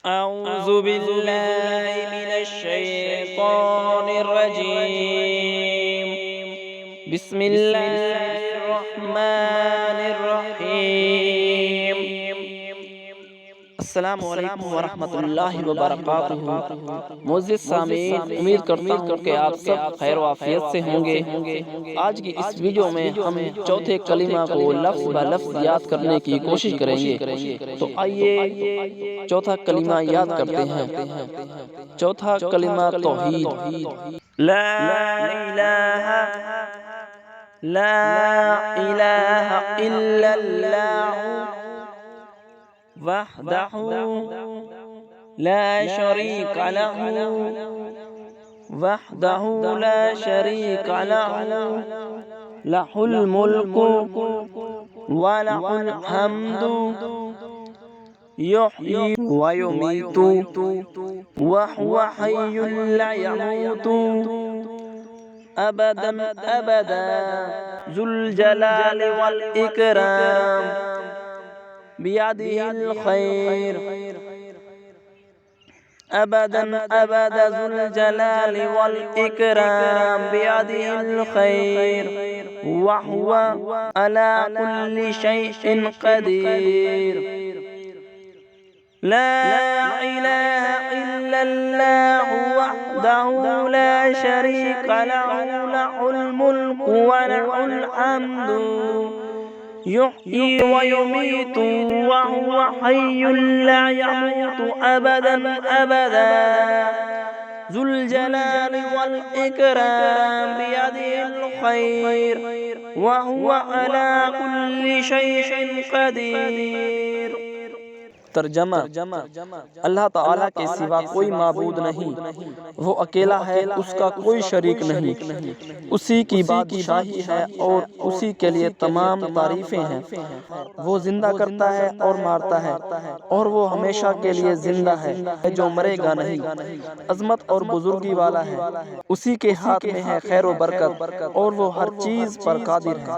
أعوذ بالله من الشيطان الرجيم. بسم الله الرحمن الرحيم. السلام علیکم ورحمۃ اللہ وبرکاتہ. معزز سامعین، امید کرتا ہوں کہ آپ سب خیر و عافیت سے ہوں گے. آج کی اس ویڈیو میں ہم چوتھے کلمہ کو لفظ بہ لفظ یاد کرنے کی کوشش کریں گے. تو آئیے چوتھا کلمہ یاد کرتے ہیں. چوتھا کلمہ توحید. لا الہ الا اللہ وحدہ لا شریک لہ وحدہ لا شریک لہ لہ الملک ولہ الحمد یحیی ویمیت وہو حی لا یموت ابدا ابدا ذو الجلال والاکرام بیدہ الخیر ابدا ابدا ذو الجلال والاکرام بیدہ الخیر وہو علی کل شیء قدیر. لا الہ الا اللہ وحدہ لا شریک لہ لہ الملک ولہ الحمد یحیی ویمیت وہو حی لا یموت ابدا ابدا ذو الجلال والاکرام بیدہ الخیر وہو علی کل شیء قدیر. ترجمہ: اللہ تعالیٰ کے سوا کوئی معبود نہیں، وہ اکیلا ہے، اس کا کوئی شریک نہیں، اسی کی بادشاہی ہے اور اسی کے لیے تمام تعریفیں ہیں. وہ زندہ کرتا ہے اور مارتا ہے، اور وہ ہمیشہ کے لیے زندہ ہے جو مرے گا نہیں. عظمت اور بزرگی والا ہے، اسی کے ہاتھ میں ہے خیر و برکت، اور وہ ہر چیز پر قادر ہے.